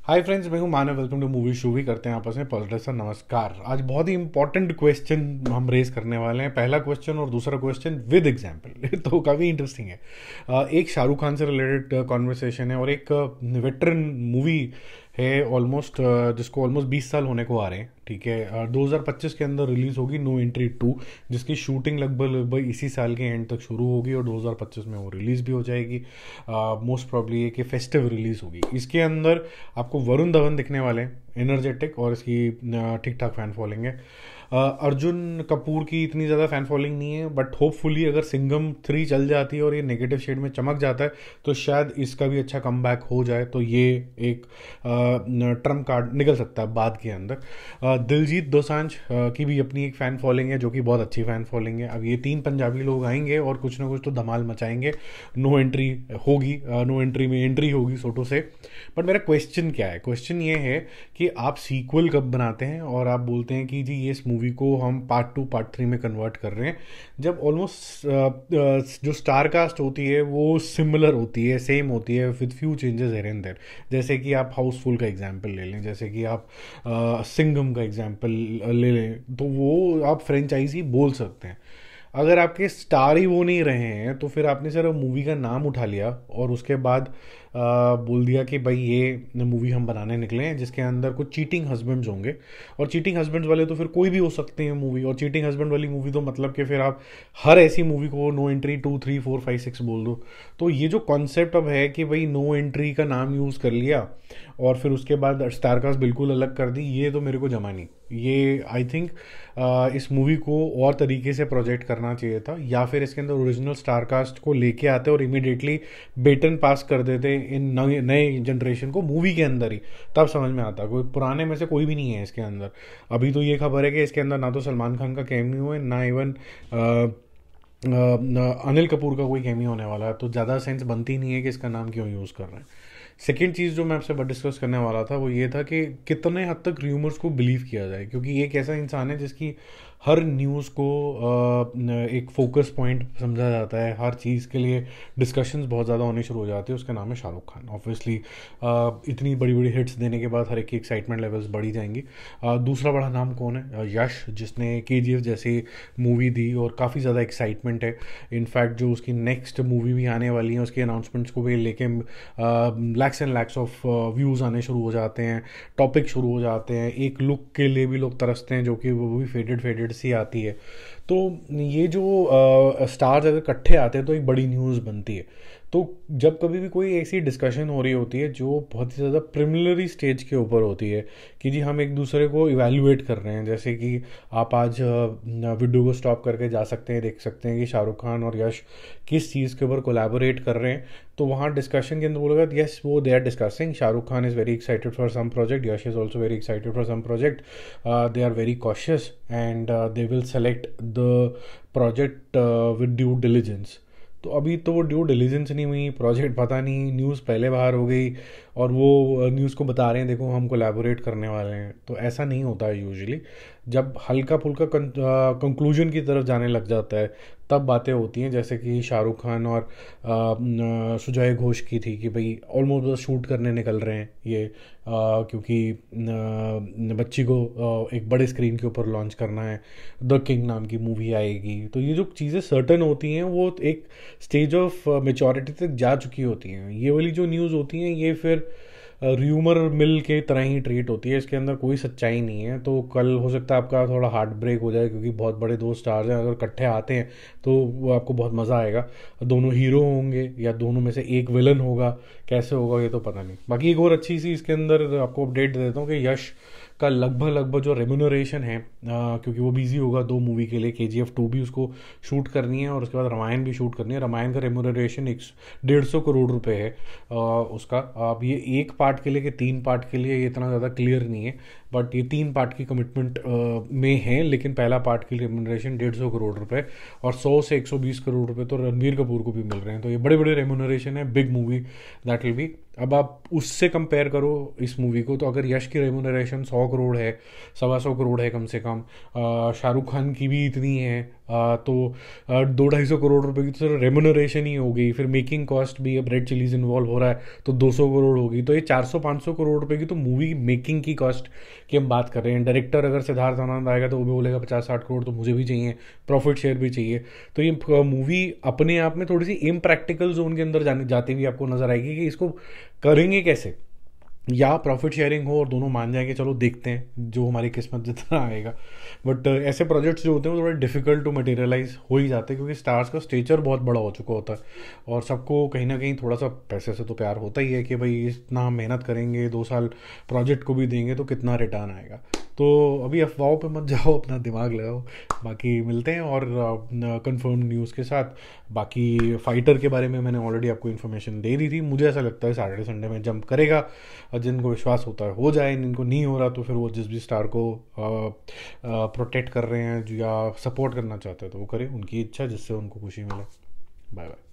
हाय friends, मैं हूं Manav. Welcome to movie show. भी करते हैं आपस में पॉजिटिव सर। नमस्कार। आज बहुत ही इंपॉर्टेंट क्वेश्चन हम रेज करने वाले हैं। पहला क्वेश्चन और दूसरा क्वेश्चन विद एग्जांपल तो काफ़ी इंटरेस्टिंग है। एक शाहरुख खान से रिलेटेड कॉन्वर्सेशन है और एक वेटरन मूवी है ऑलमोस्ट, जिसको ऑलमोस्ट 20 साल होने को आ रहे हैं। ठीक है, 2025 के अंदर रिलीज होगी नो एंट्री 2, जिसकी शूटिंग लगभग इसी साल के एंड तक शुरू होगी और 2025 में वो रिलीज भी हो जाएगी। मोस्ट प्रॉब्ली ये कि फेस्टिव रिलीज होगी। इसके अंदर आपको वरुण धवन दिखने वाले हैं, एनर्जेटिक, और इसकी ठीक ठाक फैन फॉलोइंग है। अर्जुन कपूर की इतनी ज़्यादा फैन फॉलोइंग नहीं है, बट होपफुली अगर सिंघम 3 चल जाती है और ये नेगेटिव शेड में चमक जाता है तो शायद इसका भी अच्छा कमबैक हो जाए। तो ये एक ट्रम्प कार्ड निकल सकता है बाद के अंदर। दिलजीत दोसांझ की भी अपनी एक फ़ैन फॉलोइंग है, जो कि बहुत अच्छी फ़ैन फॉलोइंग है। अब ये 3 पंजाबी लोग आएंगे और कुछ ना कुछ तो धमाल मचाएंगे। नो एंट्री होगी, नो एंट्री में एंट्री होगी सोटो से। बट मेरा क्वेश्चन क्या है? क्वेश्चन ये है कि आप सीक्वल कब बनाते हैं और आप बोलते हैं कि जी ये इस मूवी को हम पार्ट 2 पार्ट 3 में कन्वर्ट कर रहे हैं, जब ऑलमोस्ट जो स्टार कास्ट होती है वो सिमिलर होती है, सेम होती है, with few changes here and there. जैसे कि आप हाउसफुल का एग्जांपल ले लें, जैसे कि आप सिंघम का एग्जांपल ले लें, तो वो आप फ्रेंचाइजी बोल सकते हैं। अगर आपके स्टार ही वो नहीं रहे हैं तो फिर आपने सिर्फ मूवी का नाम उठा लिया और उसके बाद बोल दिया कि भाई ये मूवी हम बनाने निकले हैं जिसके अंदर कुछ चीटिंग हस्बैंड्स होंगे। और चीटिंग हस्बैंड्स वाले तो फिर कोई भी हो सकते हैं मूवी, और चीटिंग हस्बैंड वाली मूवी तो मतलब कि फिर आप हर ऐसी मूवी को नो एंट्री 2 3 4 5 6 बोल दो। तो ये जो कॉन्सेप्ट अब है कि भाई नो एंट्री का नाम यूज़ कर लिया और फिर उसके बाद स्टारकास्ट बिल्कुल अलग कर दी, ये तो मेरे को जमा नहीं। ये आई थिंक इस मूवी को और तरीके से प्रोजेक्ट करना चाहिए था, या फिर इसके अंदर ओरिजिनल स्टारकास्ट को लेके आते और इमीडिएटली बेटन पास कर देते इन नए जनरेशन को मूवी के अंदर ही, तब समझ में आता। कोई पुराने में से कोई भी नहीं है इसके अंदर। अभी तो ये खबर है कि इसके अंदर ना तो सलमान खान का कैमियो है, ना इवन अनिल कपूर का कोई कैमियो होने वाला है। तो ज़्यादा सेंस बनती नहीं है कि इसका नाम क्यों यूज़ कर रहे हैं। सेकेंड चीज़ जो मैं आपसे डिस्कस करने वाला था वो ये था कि कितने हद तक र्यूमर्स को बिलीव किया जाए, क्योंकि ये एक ऐसा इंसान है जिसकी हर न्यूज़ को एक फोकस पॉइंट समझा जाता है। हर चीज़ के लिए डिस्कशंस बहुत ज़्यादा होने शुरू हो जाती है। उसका नाम है शाहरुख खान। ऑब्वियसली इतनी बड़ी बड़ी हिट्स देने के बाद हर एक की एक्साइटमेंट लेवल्स बढ़ी जाएंगी। दूसरा बड़ा नाम कौन है? यश, जिसने KGF जैसी मूवी दी और काफ़ी ज़्यादा एक्साइटमेंट है। इनफैक्ट जो उसकी नेक्स्ट मूवी भी आने वाली है उसके अनाउंसमेंट्स को भी लेके lakhs and lakhs of views आने शुरू हो जाते हैं, टॉपिक शुरू हो जाते हैं। एक लुक के लिए भी लोग तरसते हैं, जो कि वो भी फेडेड फेडेड सी आती है। तो ये जो स्टार्स अगर इकट्ठे आते हैं तो एक बड़ी न्यूज़ बनती है। तो जब कभी भी कोई ऐसी डिस्कशन हो रही होती है जो बहुत ही ज़्यादा प्रिमिलरी स्टेज के ऊपर होती है कि जी हम एक दूसरे को इवैल्यूएट कर रहे हैं, जैसे कि आप आज वीडियो को स्टॉप करके जा सकते हैं, देख सकते हैं कि शाहरुख खान और यश किस चीज़ के ऊपर कोलैबोरेट कर रहे हैं। तो वहाँ डिस्कशन के अंदर बोलेगा यस वो they are discussing, Shahrukh Khan is very excited for some project, Yash is also very excited for some project, they are very cautious and they will select the project with due diligence. तो अभी तो वो due diligence नहीं हुई, project पता नहीं, news पहले बाहर हो गई और वो न्यूज़ को बता रहे हैं देखो हम कोलैबोरेट करने वाले हैं। तो ऐसा नहीं होता है यूजुअली। जब हल्का फुल्का कंक्लूजन की तरफ जाने लग जाता है तब बातें होती हैं, जैसे कि शाहरुख खान और सुजय घोष की थी कि भाई ऑलमोस्ट शूट करने निकल रहे हैं ये, क्योंकि बच्ची को एक बड़े स्क्रीन के ऊपर लॉन्च करना है, द किंग नाम की मूवी आएगी। तो ये जो चीज़ें सर्टन होती हैं वो एक स्टेज ऑफ मेच्योरिटी तक जा चुकी होती हैं। ये वाली जो न्यूज़ होती हैं ये फिर र्यूमर मिल के तरह ही ट्रीट होती है, इसके अंदर कोई सच्चाई नहीं है। तो कल हो सकता है आपका थोड़ा हार्ट ब्रेक हो जाए, क्योंकि बहुत बड़े दो स्टार्स हैं, अगर इकट्ठे आते हैं तो वो आपको बहुत मज़ा आएगा। दोनों हीरो होंगे या दोनों में से एक विलन होगा, कैसे होगा ये तो पता नहीं। बाकी एक और अच्छी सी इसके अंदर आपको अपडेट दे देता हूँ कि यश का लगभग जो रेम्यूनरेशन है, क्योंकि वो बिजी होगा 2 मूवी के लिए, KGF 2 भी उसको शूट करनी है और उसके बाद रामायण भी शूट करनी है। रामायण का रेम्यूनरेशन 150 करोड़ रुपए है उसका। अब ये एक पार्ट के लिए कि 3 पार्ट के लिए ये इतना ज़्यादा क्लियर नहीं है, बट ये 3 पार्ट की कमिटमेंट में है। लेकिन पहला पार्ट की रेम्यूनरेशन 150 करोड़ रुपए और 100 से 120 करोड़ रुपए तो रणबीर कपूर को भी मिल रहे हैं। तो ये बड़े बड़े रेम्यूनरेशन है, big movie that will be. अब आप उससे कंपेयर करो इस मूवी को, तो अगर यश की रेम्यूनरेशन 100 करोड़ है, 125 करोड़ है कम से कम, शाहरुख खान की भी इतनी है, तो 200-250 करोड़ रुपए की तो सिर्फ रेमुनरेशन ही हो गई, फिर मेकिंग कॉस्ट भी, अब रेड चिलीज इन्वॉल्व हो रहा है तो 200 करोड़ होगी, तो ये 400-500 करोड़ रुपए की तो मूवी मेकिंग की कॉस्ट की हम बात कर रहे हैं। डायरेक्टर अगर सिद्धार्थ आनंद आएगा तो वो भी बोलेगा 50-60 करोड़ तो मुझे भी चाहिए, प्रॉफिट शेयर भी चाहिए। तो ये मूवी अपने आप में थोड़ी सी इम्प्रैक्टिकल जोन के अंदर जाने जाते हुए आपको नजर आएगी कि इसको करेंगे कैसे, या प्रॉफिट शेयरिंग हो और दोनों मान जाएंगे चलो देखते हैं जो हमारी किस्मत जितना आएगा। बट ऐसे प्रोजेक्ट्स जो होते हैं वो थोड़े डिफिकल्ट टू मटेरियलाइज हो ही जाते हैं, क्योंकि स्टार्स का स्टेचर बहुत बड़ा हो चुका होता है और सबको कहीं ना कहीं थोड़ा सा पैसे से तो प्यार होता ही है कि भाई इतना हम मेहनत करेंगे, 2 साल प्रोजेक्ट को भी देंगे तो कितना रिटर्न आएगा। तो अभी अफवाहों पे मत जाओ, अपना दिमाग लगाओ। बाकी मिलते हैं और कंफर्म न्यूज़ के साथ। बाकी फाइटर के बारे में मैंने ऑलरेडी आपको इन्फॉर्मेशन दे दी थी, मुझे ऐसा लगता है सैटरडे संडे में जंप करेगा। जिनको विश्वास होता है हो जाए, जिनको नहीं हो रहा तो फिर वो जिस भी स्टार को प्रोटेक्ट कर रहे हैं या सपोर्ट करना चाहते हैं तो वो करें, उनकी इच्छा जिससे उनको खुशी मिले। Bye bye.